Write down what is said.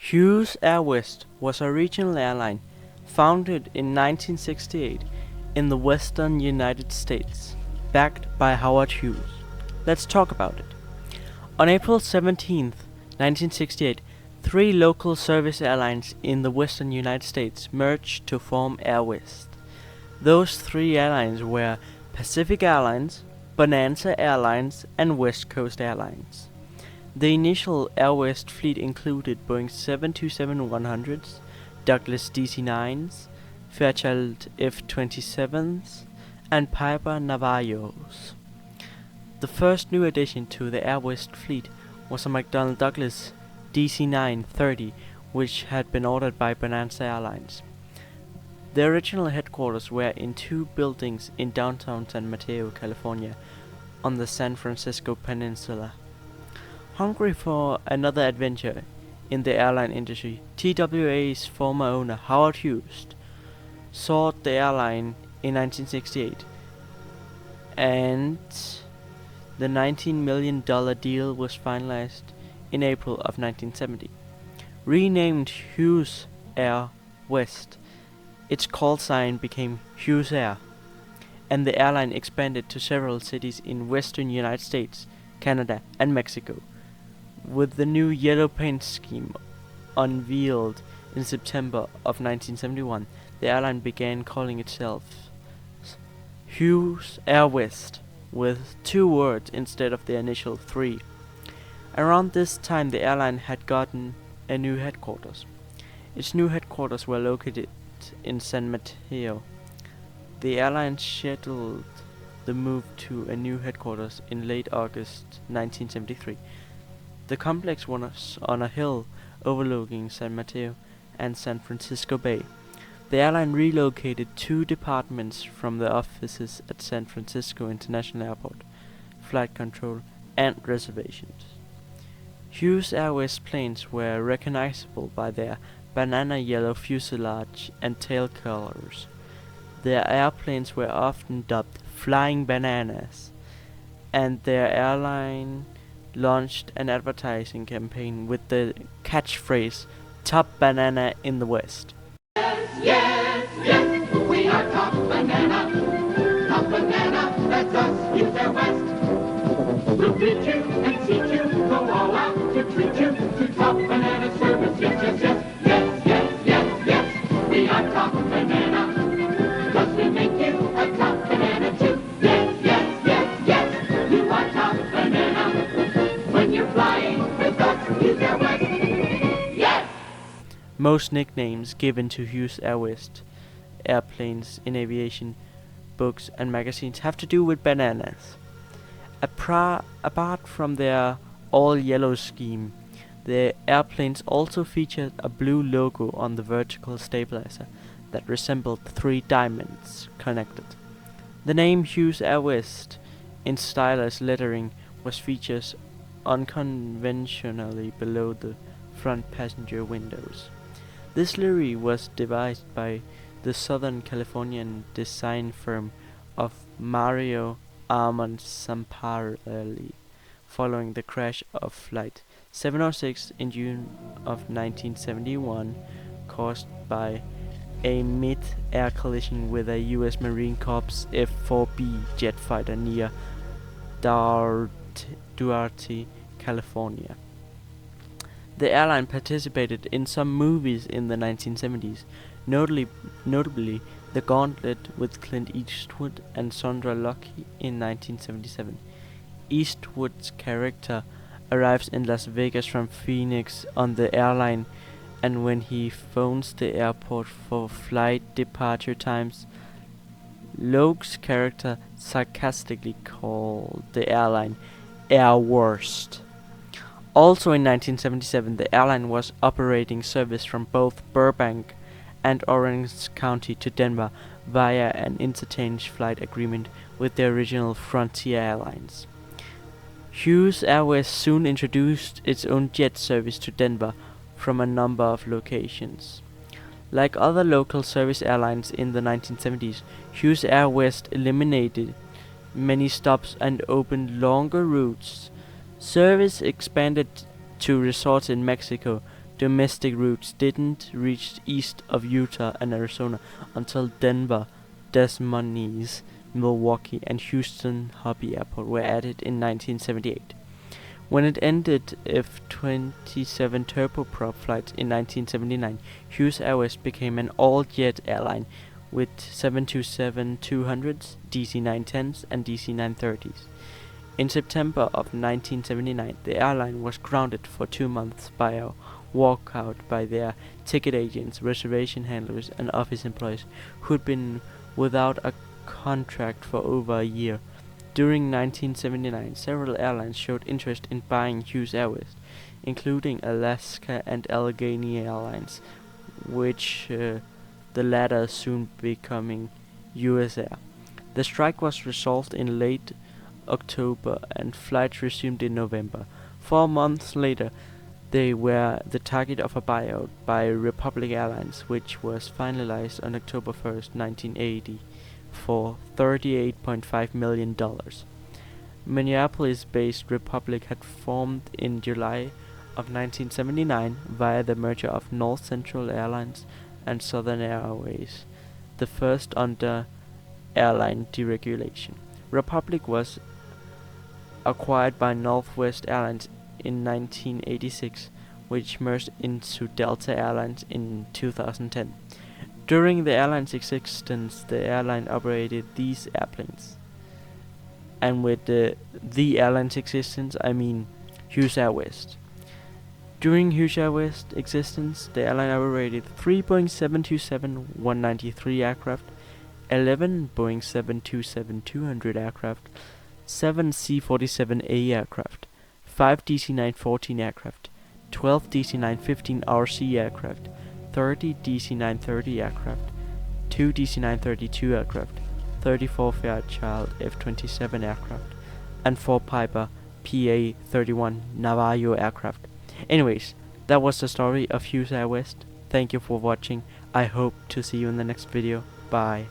Hughes Airwest was a regional airline founded in 1968 in the western United States, backed by Howard Hughes. Let's talk about it. On April 17, 1968, three local service airlines in the western United States merged to form Airwest. Those three airlines were Pacific Airlines, Bonanza Airlines, and West Coast Airlines. The initial Airwest fleet included Boeing 727-100s, Douglas DC-9s, Fairchild F-27s, and Piper Navarros. The first new addition to the Airwest fleet was a McDonnell Douglas DC-9-30, which had been ordered by Bonanza Airlines. The original headquarters were in two buildings in downtown San Mateo, California, on the San Francisco Peninsula. Hungry for another adventure in the airline industry, TWA's former owner, Howard Hughes, sought the airline in 1968, and the $19 million deal was finalized in April of 1970. Renamed Hughes Airwest, its call sign became Hughes Air, and the airline expanded to several cities in western United States, Canada, and Mexico. With the new yellow paint scheme unveiled in September of 1971, the airline began calling itself Hughes Airwest, with two words instead of the initial three. Around this time, the airline had gotten a new headquarters. Its new headquarters were located in San Mateo. The airline scheduled the move to a new headquarters in late August 1973. The complex was on a hill overlooking San Mateo and San Francisco Bay. The airline relocated two departments from the offices at San Francisco International Airport: flight control and reservations. Hughes Airways planes were recognizable by their banana yellow fuselage and tail colors. Their airplanes were often dubbed "flying bananas", and their airline launched an advertising campaign with the catchphrase "Top Banana in the West". Yes, yes, we are top banana, that's us, Hughes Airwest. We'll greet you and seat you, go all out to treat you to top banana service. Yes, yes, yes, yes, yes, yes, yes, we are top banana, 'cause we make you a top banana too. Yes, yes, yes, yes, you are top banana, when you're flying with us, Hughes Airwest. Yes! Most nicknames given to Hughes Airwest airplanes in aviation books and magazines have to do with bananas. Apart from their all-yellow scheme, the airplanes also featured a blue logo on the vertical stabilizer that resembled three diamonds connected. The name Hughes Airwest in stylized lettering was featured unconventionally below the front passenger windows. This livery was devised by the Southern Californian design firm of Mario Armand Zamparelli, following the crash of Flight 706 in June of 1971, caused by a mid-air collision with a U.S. Marine Corps F-4B jet fighter near Duarte, California. The airline participated in some movies in the 1970s, notably The Gauntlet with Clint Eastwood and Sandra Lucky in 1977. Eastwood's character arrives in Las Vegas from Phoenix on the airline, and when he phones the airport for flight departure times, Logue's character sarcastically called the airline Airworst. Also in 1977, the airline was operating service from both Burbank and Orange County to Denver via an interchange flight agreement with the original Frontier Airlines. Hughes Airways soon introduced its own jet service to Denver from a number of locations. Like other local service airlines in the 1970s, Hughes Airwest eliminated many stops and opened longer routes. Service expanded to resorts in Mexico, domestic routes didn't reach east of Utah and Arizona until Denver, Des Moines, Milwaukee, and Houston Hobby Airport were added in 1978. When it ended F-27 turboprop flights in 1979, Hughes Airwest became an all-jet airline with 727-200s, DC-910s, and DC-930s. In September of 1979, the airline was grounded for 2 months by a walkout by their ticket agents, reservation handlers, and office employees who'd been without a contract for over a year. During 1979, several airlines showed interest in buying Hughes Airwest, including Alaska and Allegheny Airlines, which the latter soon becoming US Air. The strike was resolved in late October and flights resumed in November. 4 months later, they were the target of a buyout by Republic Airlines, which was finalized on October 1st, 1980 for $38.5 million. Minneapolis-based Republic had formed in July of 1979 via the merger of North Central Airlines and Southern Airways, the first under airline deregulation. Republic was acquired by Northwest Airlines in 1986, which merged into Delta Airlines in 2010. During the airline's existence, the airline operated these airplanes. And with the airline's existence, I mean Hughes Airwest. During Hughes Airwest existence, the airline operated 3 Boeing 727-193 aircraft, 11 Boeing 727-200 aircraft, 7 C-47A aircraft, 5 DC-914 aircraft, 12 DC-915 RC aircraft, 30 DC-930 aircraft, 2 DC-932 aircraft, 34 Fairchild F-27 aircraft, and 4 Piper PA-31 Navajo aircraft. Anyways, that was the story of Hughes Airwest. Thank you for watching. I hope to see you in the next video. Bye.